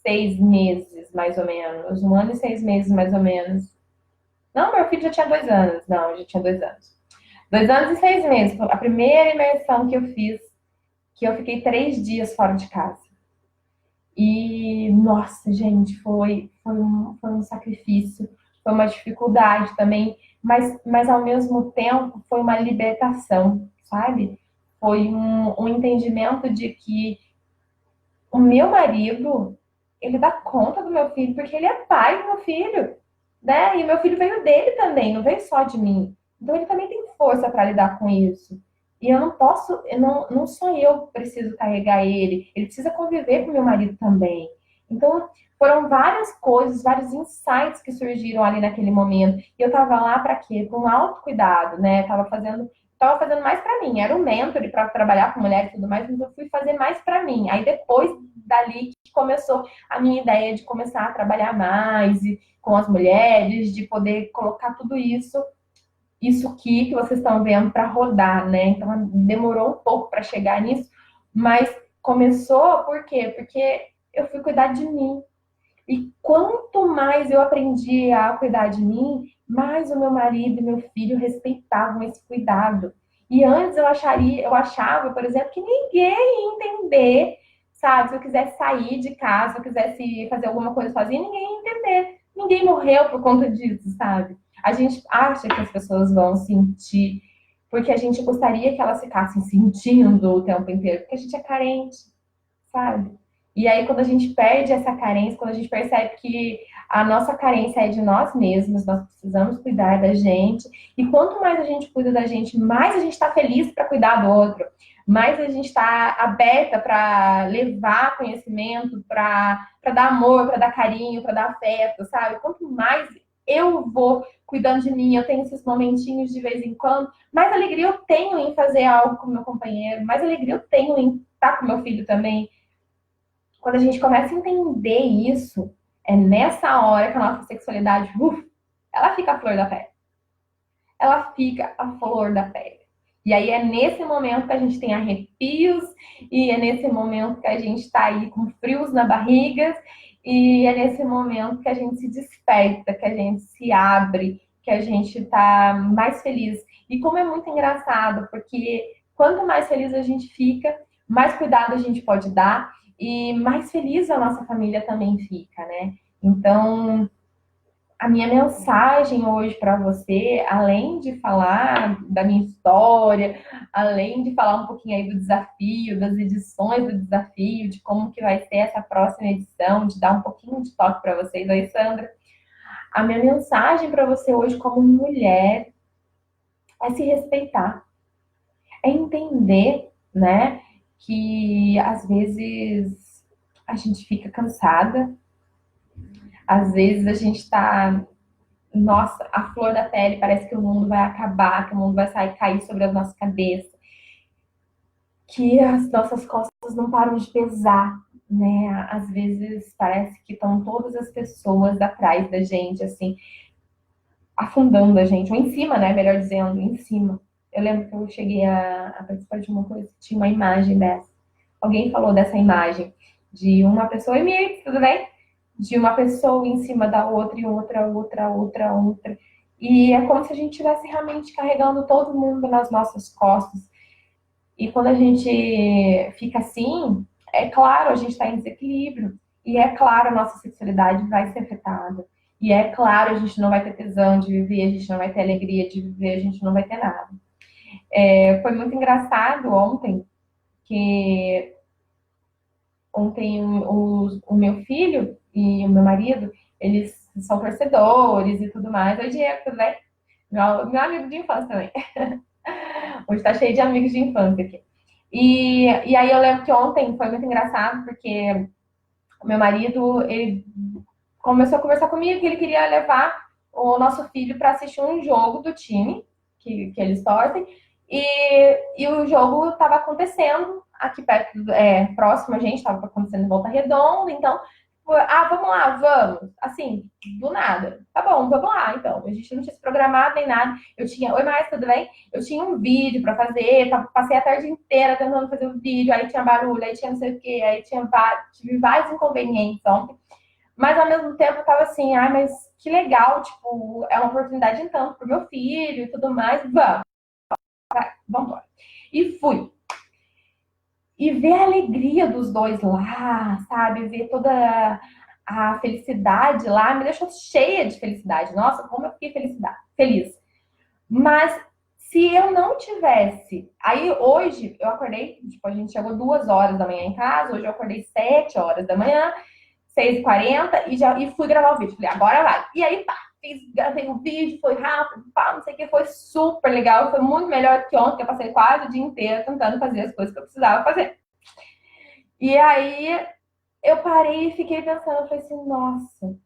6 meses, mais ou menos. 1 ano e 6 meses, mais ou menos. Não, meu filho já tinha 2 anos. Não, já tinha 2 anos. 2 anos e 6 meses. A primeira imersão que eu fiz, que eu fiquei 3 dias fora de casa. E, nossa, gente, foi um sacrifício, foi uma dificuldade também, mas ao mesmo tempo foi uma libertação, sabe? Foi um entendimento de que o meu marido, ele dá conta do meu filho, porque ele é pai do meu filho, né? E o meu filho veio dele também, não veio só de mim. Então ele também tem força para lidar com isso. E eu não posso, não sou eu que preciso carregar ele precisa conviver com meu marido também. Então foram várias coisas, vários insights que surgiram ali naquele momento. E eu tava lá para quê? Com autocuidado, né? Tava fazendo mais para mim, era um mentor para trabalhar com mulheres e tudo mais, mas eu fui fazer mais para mim. Aí depois dali que começou a minha ideia de começar a trabalhar mais com as mulheres, de poder colocar tudo isso aqui que vocês estão vendo para rodar, né? Então demorou um pouco para chegar nisso, mas começou por quê? Porque eu fui cuidar de mim. E quanto mais eu aprendi a cuidar de mim, mais o meu marido e meu filho respeitavam esse cuidado. E antes eu achava, por exemplo, que ninguém ia entender, sabe? Se eu quisesse sair de casa, se eu quisesse fazer alguma coisa sozinha, ninguém ia entender. Ninguém morreu por conta disso, sabe? A gente acha que as pessoas vão sentir, porque a gente gostaria que elas ficassem sentindo o tempo inteiro, porque a gente é carente, sabe? E aí, quando a gente perde essa carência, quando a gente percebe que a nossa carência é de nós mesmos, nós precisamos cuidar da gente. E quanto mais a gente cuida da gente, mais a gente está feliz para cuidar do outro, mais a gente está aberta para levar conhecimento, para dar amor, para dar carinho, para dar afeto, sabe? Quanto mais eu vou cuidando de mim, eu tenho esses momentinhos de vez em quando, mais alegria eu tenho em fazer algo com meu companheiro, mais alegria eu tenho em estar com meu filho também. Quando a gente começa a entender isso, é nessa hora que a nossa sexualidade, ela fica a flor da pele. Ela fica a flor da pele. E aí é nesse momento que a gente tem arrepios, e é nesse momento que a gente está aí com frios na barriga, e é nesse momento que a gente se desperta, que a gente se abre, que a gente está mais feliz. E como é muito engraçado, porque quanto mais feliz a gente fica, mais cuidado a gente pode dar, e mais feliz a nossa família também fica, né? Então, a minha mensagem hoje para você, além de falar da minha história, além de falar um pouquinho aí do desafio, das edições do desafio, de como que vai ser essa próxima edição, de dar um pouquinho de toque para vocês, oi Sandra. A minha mensagem para você hoje como mulher é se respeitar, é entender, né, que às vezes a gente fica cansada, às vezes a gente tá, nossa, a flor da pele, parece que o mundo vai acabar, que o mundo vai sair, cair sobre a nossa cabeça, que as nossas costas não param de pesar, né? Às vezes parece que estão todas as pessoas atrás da gente, assim, afundando a gente, ou em cima, né? Melhor dizendo, em cima. Eu lembro que eu cheguei a participar de uma coisa que tinha uma imagem dessa. Alguém falou dessa imagem de uma pessoa, e Mir, tudo bem? De uma pessoa em cima da outra, e outra. E é como se a gente estivesse realmente carregando todo mundo nas nossas costas. E quando a gente fica assim, é claro, a gente está em desequilíbrio. E é claro, a nossa sexualidade vai ser afetada. E é claro, a gente não vai ter tesão de viver, a gente não vai ter alegria de viver, a gente não vai ter nada. Foi muito engraçado ontem, que ontem o meu filho e o meu marido, eles são torcedores e tudo mais. Oi, Diego, tudo bem? Meu amigo de infância também. Hoje tá cheio de amigos de infância aqui. E aí eu lembro que ontem foi muito engraçado, porque o meu marido, ele começou a conversar comigo que ele queria levar o nosso filho para assistir um jogo do time que eles torcem. E o jogo estava acontecendo aqui perto, próximo a gente, estava acontecendo em Volta Redonda, então, vamos lá, vamos. Assim, do nada. Tá bom, vamos lá, então. A gente não tinha se programado nem nada. Eu tinha, oi, Maia, tudo bem? Eu tinha um vídeo para fazer, passei a tarde inteira tentando fazer o vídeo, aí tinha barulho, aí tinha não sei o quê, aí tive vários inconvenientes ontem. Mas ao mesmo tempo eu tava assim, mas que legal, tipo, é uma oportunidade então pro meu filho e tudo mais, vamos embora. E fui. E ver a alegria dos dois lá, sabe? Ver toda a felicidade lá, me deixou cheia de felicidade. Nossa, como eu fiquei feliz. Mas se eu não tivesse. Aí hoje eu acordei, tipo, a gente chegou 2 horas da manhã em casa, hoje eu acordei 7 horas da manhã. 6h40 e fui gravar o vídeo. Falei, agora vai. E aí, pá, gravei o vídeo, foi rápido, pá, não sei o que, foi super legal. Foi muito melhor que ontem, que eu passei quase o dia inteiro tentando fazer as coisas que eu precisava fazer. E aí, eu parei e fiquei pensando, eu falei assim, nossa,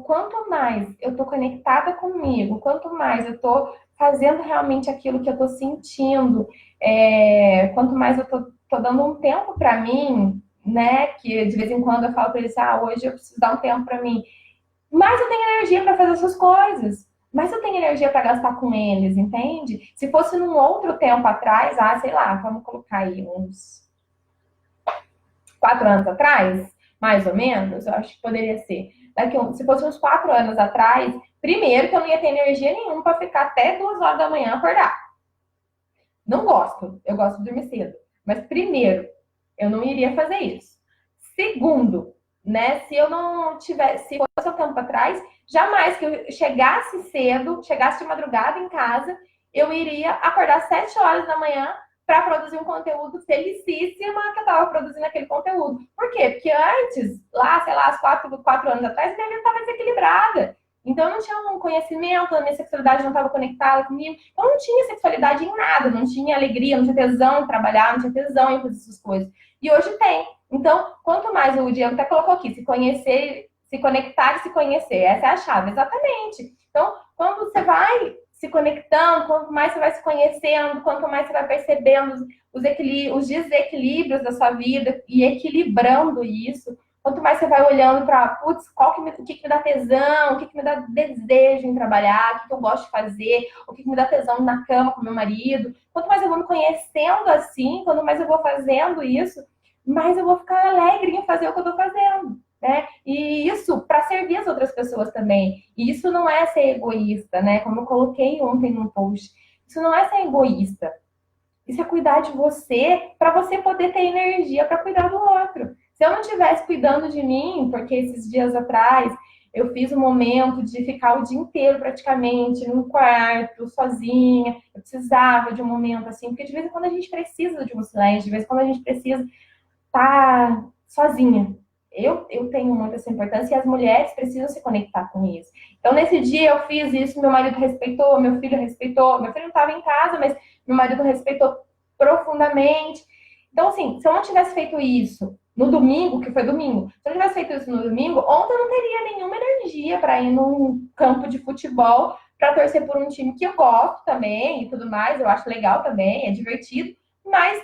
quanto mais eu tô conectada comigo, quanto mais eu tô fazendo realmente aquilo que eu tô sentindo, quanto mais eu tô dando um tempo para mim, né? Que de vez em quando eu falo para eles, hoje eu preciso dar um tempo para mim. Mais eu tenho energia para fazer essas coisas. Mais eu tenho energia para gastar com eles, entende? Se fosse num outro tempo atrás, sei lá, vamos colocar aí uns 4 anos atrás, mais ou menos, eu acho que poderia ser. Se fosse uns 4 anos atrás, primeiro que eu não ia ter energia nenhuma para ficar até 2 horas da manhã acordar. Não gosto, eu gosto de dormir cedo. Mas primeiro, eu não iria fazer isso. Segundo, né, se eu não tivesse, se fosse um tempo atrás, jamais que eu chegasse cedo, chegasse de madrugada em casa, eu iria acordar 7 horas da manhã para produzir um conteúdo felicíssima que eu estava produzindo aquele conteúdo. Por quê? Porque antes, lá, sei lá, 4 anos atrás, minha vida estava desequilibrada. Então, eu não tinha um conhecimento, a minha sexualidade não estava conectada comigo. Eu não tinha sexualidade em nada, não tinha alegria, não tinha tesão em trabalhar, não tinha tesão em fazer essas coisas. E hoje tem. Então, quanto mais o Diego até colocou aqui, se conhecer, se conectar e se conhecer. Essa é a chave, exatamente. Então, quando você vai se conectando, quanto mais você vai se conhecendo, quanto mais você vai percebendo os desequilíbrios da sua vida e equilibrando isso, quanto mais você vai olhando para, putz, o que me dá tesão, o que me dá desejo em trabalhar, o que eu gosto de fazer, o que me dá tesão na cama com meu marido, quanto mais eu vou me conhecendo assim, quanto mais eu vou fazendo isso, mais eu vou ficar alegre em fazer o que eu estou fazendo. Né? E isso para servir as outras pessoas também. E isso não é ser egoísta, né? Como eu coloquei ontem no post. Isso não é ser egoísta. Isso é cuidar de você para você poder ter energia para cuidar do outro. Se eu não estivesse cuidando de mim, porque esses dias atrás eu fiz um momento de ficar o dia inteiro praticamente no quarto, sozinha. Eu precisava de um momento assim, porque de vez em quando a gente precisa de um silêncio, de vez em quando a gente precisa estar sozinha. Eu tenho muito essa importância e as mulheres precisam se conectar com isso. Então, nesse dia eu fiz isso, meu marido respeitou, meu filho respeitou. Meu filho não estava em casa, mas meu marido respeitou profundamente. Então, assim, se eu não tivesse feito isso no domingo, que foi domingo, se eu não tivesse feito isso no domingo, ontem eu não teria nenhuma energia para ir num campo de futebol para torcer por um time que eu gosto também e tudo mais. Eu acho legal também, é divertido, mas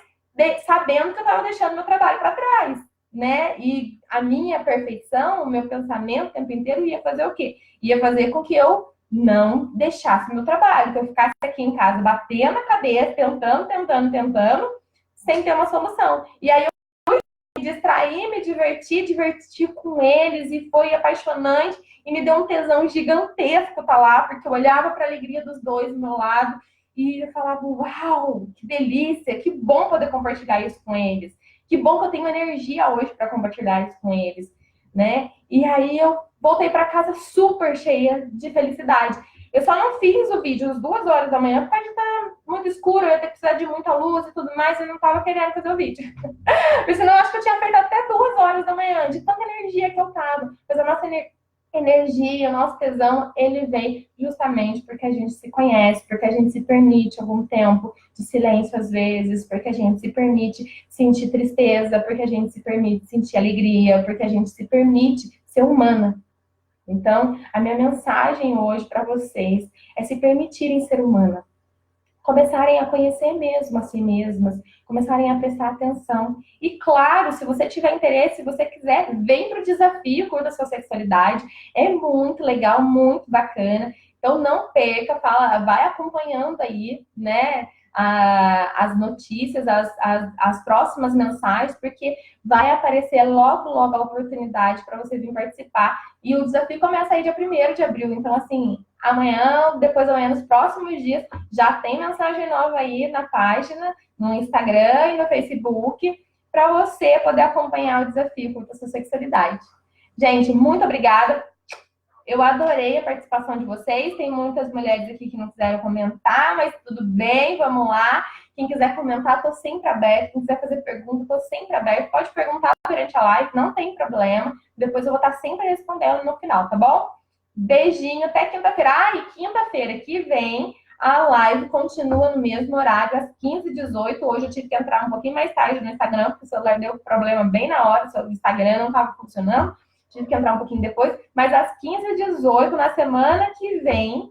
sabendo que eu estava deixando meu trabalho para trás, né? E a minha perfeição, o meu pensamento o tempo inteiro ia fazer o quê? Ia fazer com que eu não deixasse meu trabalho, que eu ficasse aqui em casa batendo a cabeça, tentando, sem ter uma solução. E aí eu me distraí, me diverti com eles e foi apaixonante e me deu um tesão gigantesco estar lá, porque eu olhava para a alegria dos dois do meu lado e eu falava, uau, que delícia, que bom poder compartilhar isso com eles. Que bom que eu tenho energia hoje para compartilhar isso com eles, né? E aí eu voltei para casa super cheia de felicidade. Eu só não fiz o vídeo às 2 horas da manhã, porque estar muito escuro, eu ia ter que precisar de muita luz e tudo mais, e eu não estava querendo fazer o vídeo. Porque senão eu acho que eu tinha feito até 2 horas da manhã, de tanta energia que eu tava. Mas a nossa energia, o nosso tesão, ele vem justamente porque a gente se conhece, porque a gente se permite algum tempo de silêncio às vezes, porque a gente se permite sentir tristeza, porque a gente se permite sentir alegria, porque a gente se permite ser humana. Então, a minha mensagem hoje para vocês é se permitirem ser humana. Começarem a conhecer mesmo a si mesmas, começarem a prestar atenção. E claro, se você tiver interesse, se você quiser, vem para o desafio Curta Sua Sexualidade. É muito legal, muito bacana. Então não perca, vai acompanhando aí, né? As notícias, as próximas mensagens, porque vai aparecer logo, logo a oportunidade para você vir participar. E o desafio começa aí dia 1º de abril. Então, assim, amanhã, depois da manhã, nos próximos dias, já tem mensagem nova aí na página, no Instagram e no Facebook, para você poder acompanhar o desafio Curta Sua Sexualidade. Gente, muito obrigada. Eu adorei a participação de vocês. Tem muitas mulheres aqui que não quiseram comentar, mas tudo bem, vamos lá. Quem quiser comentar, estou sempre aberta. Quem quiser fazer pergunta, estou sempre aberta. Pode perguntar durante a live, não tem problema. Depois eu vou estar sempre respondendo no final, tá bom? Beijinho, até quinta-feira. E quinta-feira que vem a live continua no mesmo horário, às 15h18. Hoje eu tive que entrar um pouquinho mais tarde no Instagram, porque o celular deu problema bem na hora, o Instagram não estava funcionando. Tive que entrar um pouquinho depois, mas às 15h18, na semana que vem,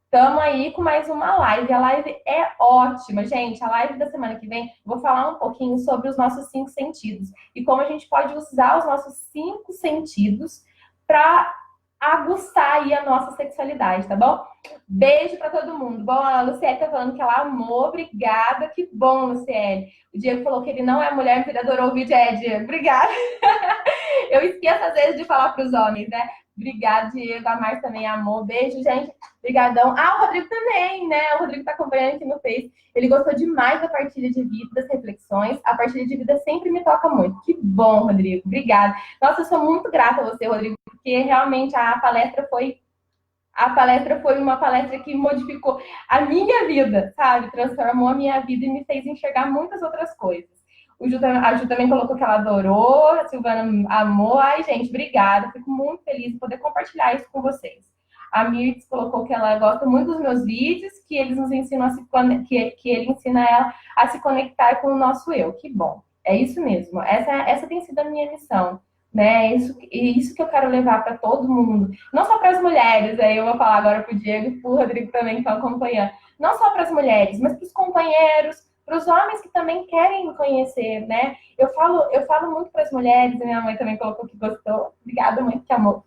estamos aí com mais uma live. A live é ótima, gente. A live da semana que vem, vou falar um pouquinho sobre os nossos 5 sentidos e como a gente pode usar os nossos 5 sentidos para aguçar aí a nossa sexualidade, tá bom? Beijo para todo mundo. Bom, a Luciele tá falando que ela amou, obrigada. Que bom, Luciele. O Diego falou que ele não é mulher, mas ele adorou o vídeo. Diego, obrigada. Eu esqueço às vezes de falar para os homens, né? Obrigada, Diego. A Márcia também amou. Beijo, gente. Obrigadão. O Rodrigo também, né? O Rodrigo tá acompanhando aqui no Face. Ele gostou demais da partilha de vida, das reflexões. A partilha de vida sempre me toca muito. Que bom, Rodrigo. Obrigada. Nossa, eu sou muito grata a você, Rodrigo, porque realmente a palestra foi uma palestra que modificou a minha vida, sabe? Transformou a minha vida e me fez enxergar muitas outras coisas. A Ju também colocou que ela adorou, a Silvana amou. Ai, gente, obrigada. Fico muito feliz de poder compartilhar isso com vocês. A Mirtz colocou que ela gosta muito dos meus vídeos, que eles nos ensinam que ele ensina ela a se conectar com o nosso eu. Que bom. É isso mesmo. Essa tem sido a minha missão, né? Isso que eu quero levar para todo mundo. Não só para as mulheres, aí eu vou falar agora para o Diego e para o Rodrigo também que estão acompanhando. Não só para as mulheres, mas para os companheiros, para os homens que também querem me conhecer, né? Eu falo muito para as mulheres, minha mãe também colocou que gostou. Obrigada, mãe, que amor.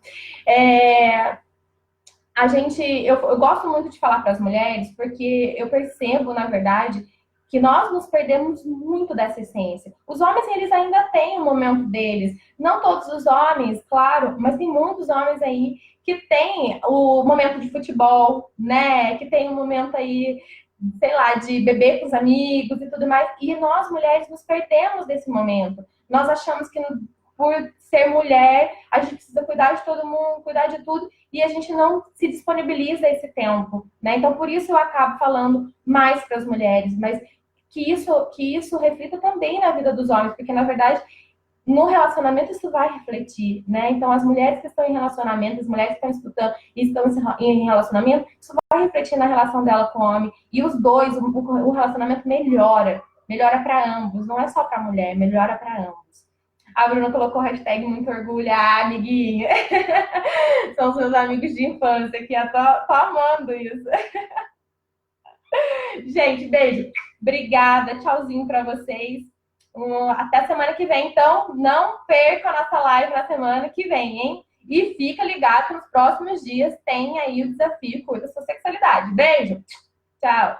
Eu gosto muito de falar para as mulheres, porque eu percebo, na verdade, que nós nos perdemos muito dessa essência. Os homens, eles ainda têm o momento deles. Não todos os homens, claro, mas tem muitos homens aí que têm o momento de futebol, né? Que tem o momento aí, sei lá, de beber com os amigos e tudo mais. E nós, mulheres, nos perdemos desse momento. Nós achamos que por ser mulher, a gente precisa cuidar de todo mundo, cuidar de tudo, e a gente não se disponibiliza esse tempo, né? Então, por isso eu acabo falando mais para as mulheres, mas que isso reflita também na vida dos homens, porque, na verdade, no relacionamento isso vai refletir, né? Então, as mulheres que estão em relacionamento, as mulheres que estão escutando e estão em relacionamento, isso vai refletir na relação dela com o homem, e os dois, o relacionamento melhora para ambos, não é só para a mulher, melhora para ambos. A Bruna colocou hashtag muito orgulho, amiguinha. São os meus amigos de infância aqui, eu tô amando isso. Gente, beijo. Obrigada, tchauzinho para vocês. Até a semana que vem. Então, não perca a nossa live na semana que vem, hein? E fica ligado que nos próximos dias tem aí o desafio Curta Sua Sexualidade. Beijo. Tchau.